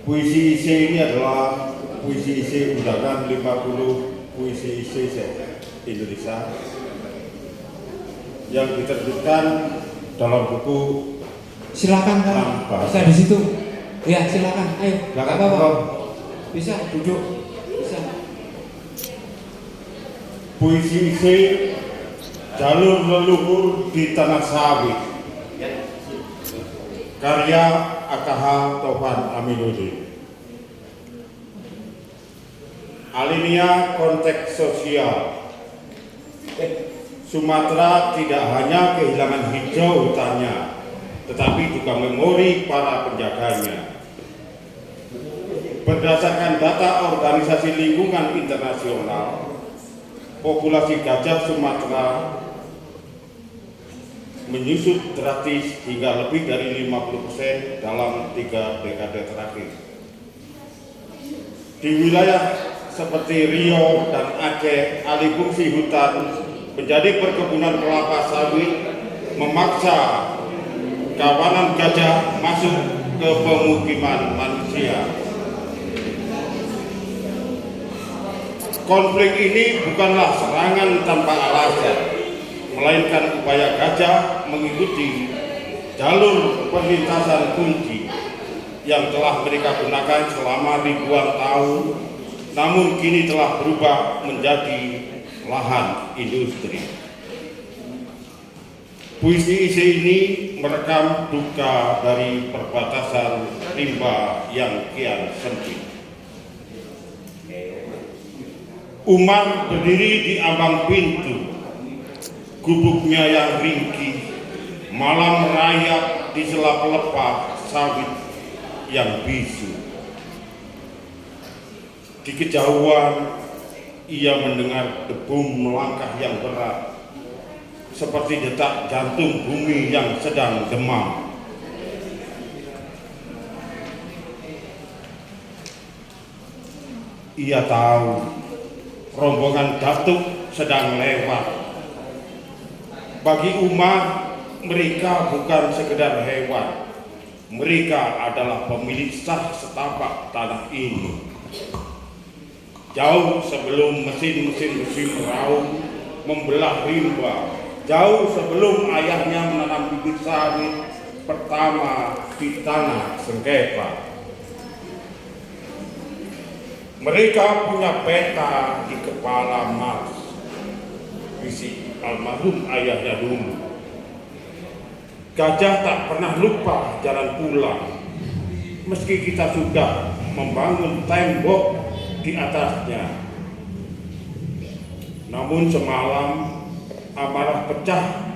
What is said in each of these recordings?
Puisi isi ini adalah puisi isi undangan 50 puisi isi Indonesia yang diterbitkan dalam buku. Silakan Kak, saya di situ. Ya silakan, ayo. Silakan Bapak. Bisa duduk, bisa. Puisi isi jalur leluhur di tanah sawit. Karya AKH Tovan Aminuddin. Alinea konteks sosial. Sumatera tidak hanya kehilangan hijau hutannya, tetapi juga memori para penjaganya. Berdasarkan data Organisasi Lingkungan Internasional, populasi gajah Sumatera menyusut drastis hingga lebih dari 50% dalam 3 dekade terakhir. Di wilayah seperti Riau dan Aceh, alih fungsi hutan menjadi perkebunan kelapa sawit, memaksa kawanan gajah masuk ke pemukiman manusia. Konflik ini bukanlah serangan tanpa alasan, melainkan upaya gajah mengikuti jalur perlintasan kunci yang telah mereka gunakan selama ribuan tahun, namun kini telah berubah menjadi lahan industri. Puisi isi ini merekam duka dari perbatasan rimba yang kian sempit. Umar berdiri di ambang pintu, gubuknya yang ringkih, malam merayap di sela pelepah sawit yang bisu. Di kejauhan ia mendengar debum melangkah yang berat, seperti detak jantung bumi yang sedang demam. Ia tahu rombongan datuk sedang lewat. Bagi Umar, mereka bukan sekedar hewan. Mereka adalah pemilik sah setapak tanah ini. Jauh sebelum mesin-mesin besi meraung membelah rimba, jauh sebelum ayahnya menanam bibit sawit pertama di tanah sengketa. Mereka punya peta di kepala Mars, visi almarhum ayahnya dulu. Gajah tak pernah lupa jalan pulang, meski kita sudah membangun tembok di atasnya. Namun semalam amarah pecah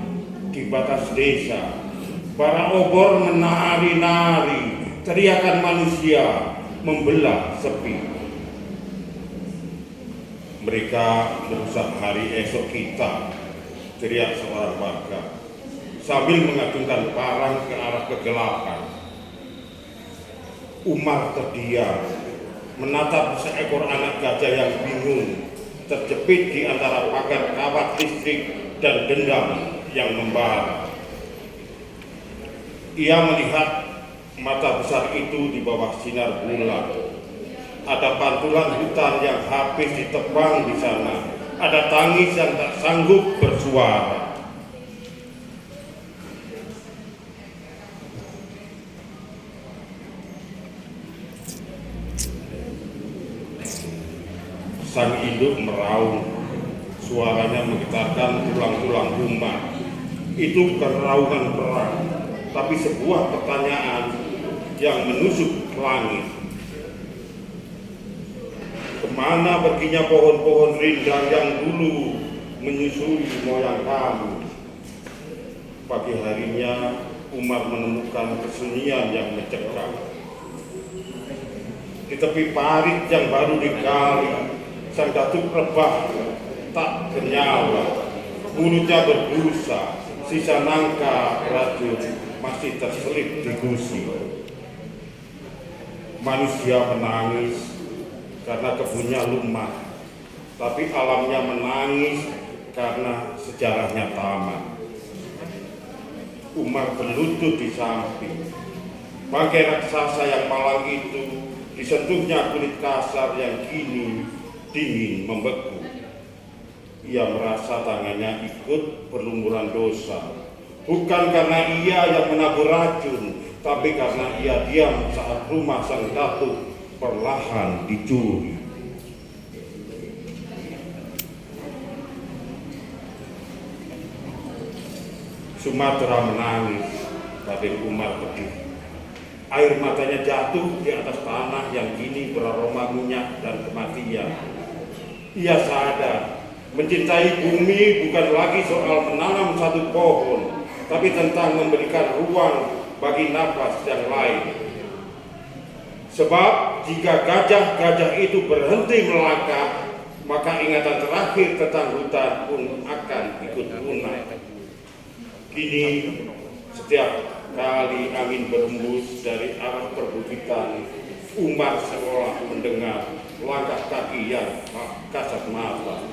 di batas desa. Bara obor menari-nari, teriakan manusia membelah sepi. Mereka merusak hari esok kita, teriak seorang warga sambil mengacungkan parang ke arah kegelapan. Umar terdiam, menatap seekor anak gajah yang bingung, terjepit di antara pagar kawat listrik dan dendam yang membara. Ia melihat mata besar itu di bawah sinar bulan. Ada pantulan hutan yang habis ditebang di sana. Ada tangis yang tak sanggup bersuara. Sang induk meraung. Suaranya menggetarkan tulang-tulang umat. Itu bukan raungan perang, tapi sebuah pertanyaan yang menusuk langit. Kemana perginya pohon-pohon rindang yang dulu menyusui moyang kamu? Pagi harinya Umar menemukan kesunyian yang mencekam. Di tepi parit yang baru digali, sang datuk rebah tak bernyawa. Mulutnya berbusa, sisa nangka racun masih terselip di gusi. Manusia menangis karena kebunnya lumah, tapi alamnya menangis karena sejarahnya tamat. Umar berlutut di samping, Bangkai raksasa yang malang itu disentuhnya kulit kasar yang kini dingin membeku. Ia merasa tangannya ikut berlumuran dosa. Bukan karena ia yang menabur racun, tapi karena ia diam saat rumah sang datuk perlahan dicuri. Sumatera menangis, Raden Umar pedih. Air matanya jatuh di atas tanah yang kini beraroma minyak dan kematian. Ia sadar, mencintai bumi bukan lagi soal menanam satu pohon, tapi tentang memberikan ruang bagi nafas yang lain. Sebab jika gajah-gajah itu berhenti melangkah, maka ingatan terakhir tentang hutan pun akan ikut punah. Kini setiap kali angin berembus dari arah perbukitan, Umar seolah mendengar langkah kaki yang kasat mata.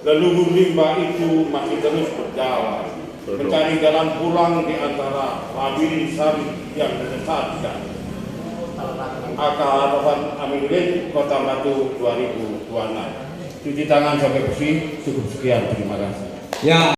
Leluhur limba itu masih terus berjalan, mencari jalan pulang di antara labirin sawit yang menyesatkan. Aka Taufan Aminuddin, Kota Batu 2026. Cuci tangan sampai bersih, cukup sekian, terima kasih. Ya.